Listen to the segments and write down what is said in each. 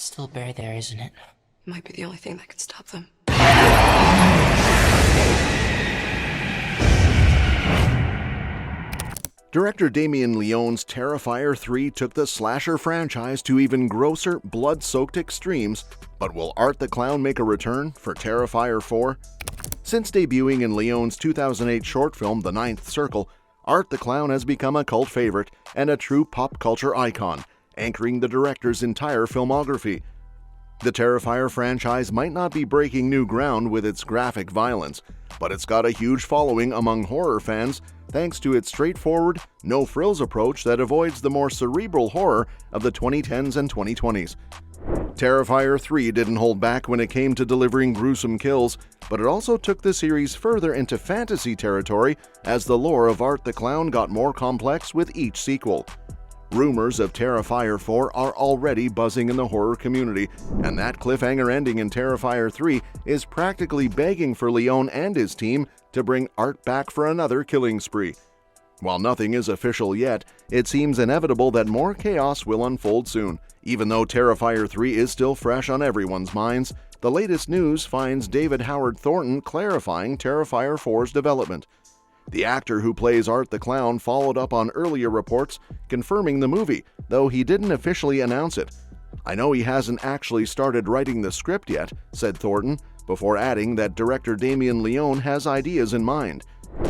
still buried there, isn't it? Might be the only thing that could stop them. Director Damien Leone's Terrifier 3 took the slasher franchise to even grosser, blood-soaked extremes, but will Art the Clown make a return for Terrifier 4? Since debuting in Leone's 2008 short film The Ninth Circle, Art the Clown has become a cult favorite and a true pop culture icon, anchoring the director's entire filmography. The Terrifier franchise might not be breaking new ground with its graphic violence, but it's got a huge following among horror fans thanks to its straightforward, no-frills approach that avoids the more cerebral horror of the 2010s and 2020s. Terrifier 3 didn't hold back when it came to delivering gruesome kills, but it also took the series further into fantasy territory as the lore of Art the Clown got more complex with each sequel. Rumors of Terrifier 4 are already buzzing in the horror community, and that cliffhanger ending in Terrifier 3 is practically begging for Leone and his team to bring Art back for another killing spree. While nothing is official yet, it seems inevitable that more chaos will unfold soon. Even though Terrifier 3 is still fresh on everyone's minds, the latest news finds David Howard Thornton clarifying Terrifier 4's development. The actor who plays Art the Clown followed up on earlier reports confirming the movie, though he didn't officially announce it. "I know he hasn't actually started writing the script yet," said Thornton, before adding that director Damien Leone has ideas in mind.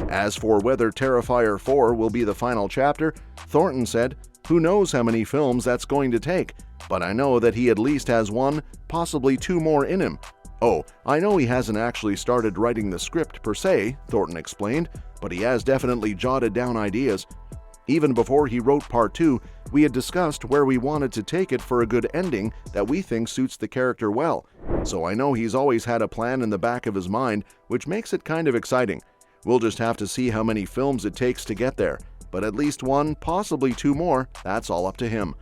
As for whether Terrifier 4 will be the final chapter, Thornton said, "Who knows how many films that's going to take, but I know that he at least has one, possibly two more in him." "Oh, I know he hasn't actually started writing the script per se," Thornton explained, "but he has definitely jotted down ideas. Even before he wrote Part 2, we had discussed where we wanted to take it for a good ending that we think suits the character well. So I know he's always had a plan in the back of his mind, which makes it kind of exciting. We'll just have to see how many films it takes to get there, but at least one, possibly two more, that's all up to him."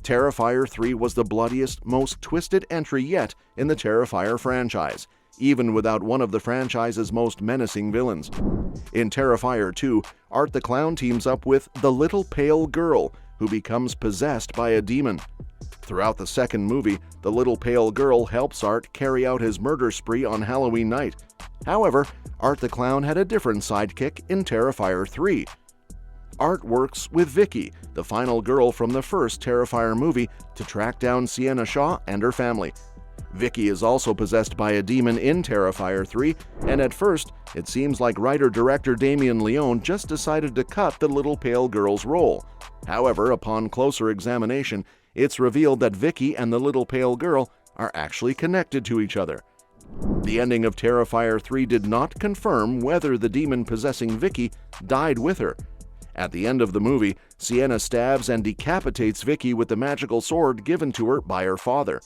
Terrifier 3 was the bloodiest, most twisted entry yet in the Terrifier franchise, even without one of the franchise's most menacing villains. In Terrifier 2, Art the Clown teams up with the Little Pale Girl, who becomes possessed by a demon. Throughout the second movie, the Little Pale Girl helps Art carry out his murder spree on Halloween night. However, Art the Clown had a different sidekick in Terrifier 3. Art works with Vicky, the final girl from the first Terrifier movie, to track down Sienna Shaw and her family. Vicky is also possessed by a demon in Terrifier 3, and at first, it seems like writer-director Damien Leone just decided to cut the Little Pale Girl's role. However, upon closer examination, it's revealed that Vicky and the Little Pale Girl are actually connected to each other. The ending of Terrifier 3 did not confirm whether the demon possessing Vicky died with her. At the end of the movie, Sienna stabs and decapitates Vicky with the magical sword given to her by her father.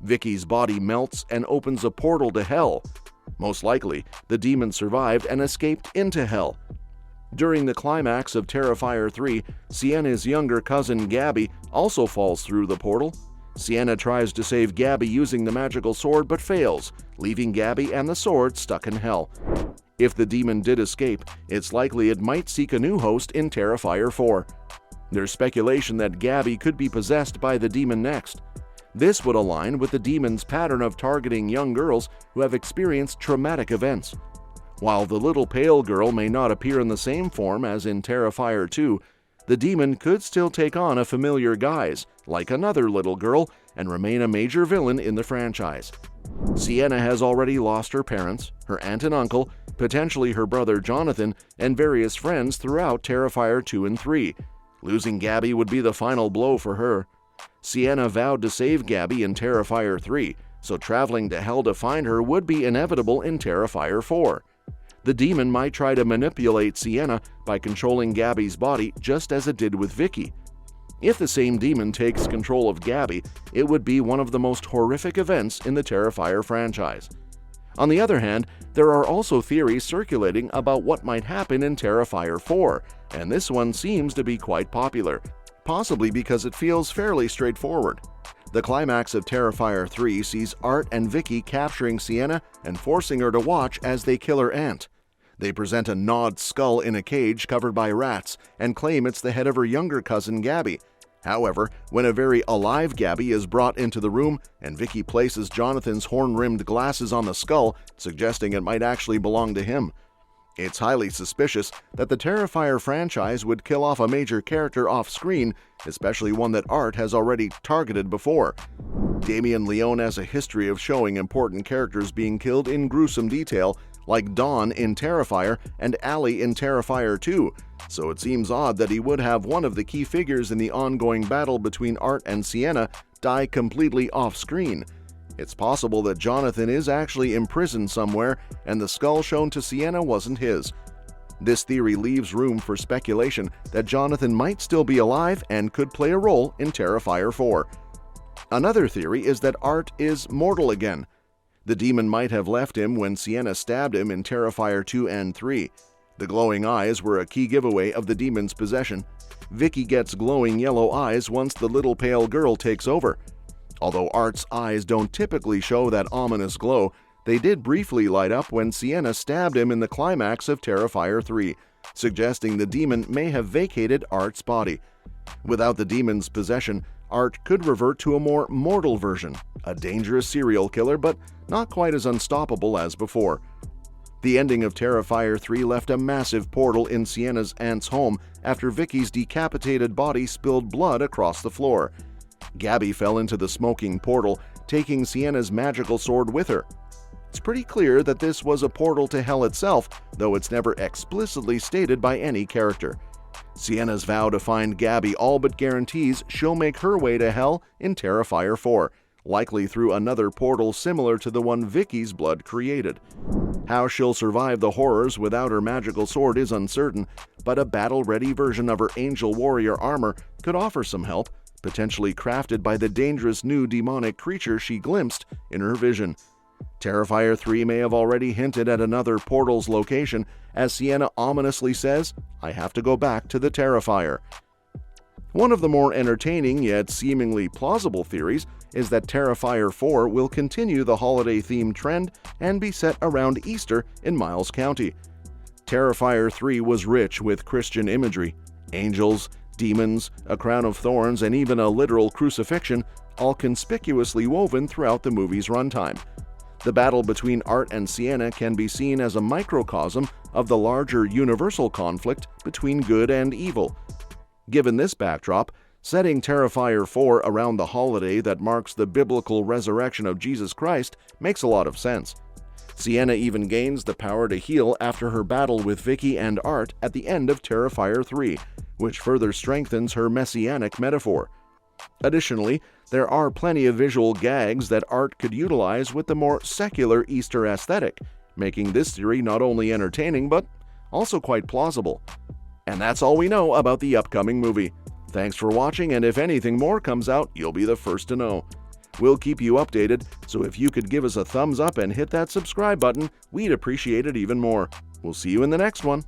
Vicky's body melts and opens a portal to hell. Most likely, the demon survived and escaped into hell. During the climax of Terrifier 3, Sienna's younger cousin Gabby also falls through the portal. Sienna tries to save Gabby using the magical sword but fails, leaving Gabby and the sword stuck in hell. If the demon did escape, it's likely it might seek a new host in Terrifier 4. There's speculation that Gabby could be possessed by the demon next. This would align with the demon's pattern of targeting young girls who have experienced traumatic events. While the Little Pale Girl may not appear in the same form as in Terrifier 2, the demon could still take on a familiar guise, like another little girl, and remain a major villain in the franchise. Sienna has already lost her parents, her aunt and uncle, potentially her brother Jonathan, and various friends throughout Terrifier 2 and 3. Losing Gabby would be the final blow for her. Sienna vowed to save Gabby in Terrifier 3, so traveling to hell to find her would be inevitable in Terrifier 4. The demon might try to manipulate Sienna by controlling Gabby's body just as it did with Vicky. If the same demon takes control of Gabby, it would be one of the most horrific events in the Terrifier franchise. On the other hand, there are also theories circulating about what might happen in Terrifier 4, and this one seems to be quite popular, possibly because it feels fairly straightforward. The climax of Terrifier 3 sees Art and Vicky capturing Sienna and forcing her to watch as they kill her aunt. They present a gnawed skull in a cage covered by rats and claim it's the head of her younger cousin Gabby. However, when a very alive Gabby is brought into the room and Vicky places Jonathan's horn-rimmed glasses on the skull, suggesting it might actually belong to him. It's highly suspicious that the Terrifier franchise would kill off a major character off-screen, especially one that Art has already targeted before. Damien Leone has a history of showing important characters being killed in gruesome detail, like Dawn in Terrifier and Allie in Terrifier 2, so it seems odd that he would have one of the key figures in the ongoing battle between Art and Sienna die completely off-screen. It's possible that Jonathan is actually imprisoned somewhere and the skull shown to Sienna wasn't his. This theory leaves room for speculation that Jonathan might still be alive and could play a role in Terrifier 4. Another theory is that Art is mortal again. The demon might have left him when Sienna stabbed him in Terrifier 2 and 3. The glowing eyes were a key giveaway of the demon's possession. Vicky gets glowing yellow eyes once the little pale girl takes over. Although Art's eyes don't typically show that ominous glow, they did briefly light up when Sienna stabbed him in the climax of Terrifier 3, suggesting the demon may have vacated Art's body. Without the demon's possession, Art could revert to a more mortal version, a dangerous serial killer but not quite as unstoppable as before. The ending of Terrifier 3 left a massive portal in Sienna's aunt's home after Vicky's decapitated body spilled blood across the floor. Gabby fell into the smoking portal, taking Sienna's magical sword with her. It's pretty clear that this was a portal to hell itself, though it's never explicitly stated by any character. Sienna's vow to find Gabby all but guarantees she'll make her way to hell in Terrifier 4, likely through another portal similar to the one Vicky's blood created. How she'll survive the horrors without her magical sword is uncertain, but a battle-ready version of her angel warrior armor could offer some help, potentially crafted by the dangerous new demonic creature she glimpsed in her vision. Terrifier 3 may have already hinted at another portal's location, as Sienna ominously says, "I have to go back to the Terrifier." One of the more entertaining yet seemingly plausible theories is that Terrifier 4 will continue the holiday-themed trend and be set around Easter in Miles County. Terrifier 3 was rich with Christian imagery, angels, demons, a crown of thorns, and even a literal crucifixion, all conspicuously woven throughout the movie's runtime. The battle between Art and Sienna can be seen as a microcosm of the larger universal conflict between good and evil. Given this backdrop, setting Terrifier 4 around the holiday that marks the biblical resurrection of Jesus Christ makes a lot of sense. Sienna even gains the power to heal after her battle with Vicky and Art at the end of Terrifier 3, which further strengthens her messianic metaphor. Additionally, there are plenty of visual gags that Art could utilize with the more secular Easter aesthetic, making this theory not only entertaining but also quite plausible. And that's all we know about the upcoming movie. Thanks for watching, and if anything more comes out, you'll be the first to know. We'll keep you updated, so if you could give us a thumbs up and hit that subscribe button, we'd appreciate it even more. We'll see you in the next one.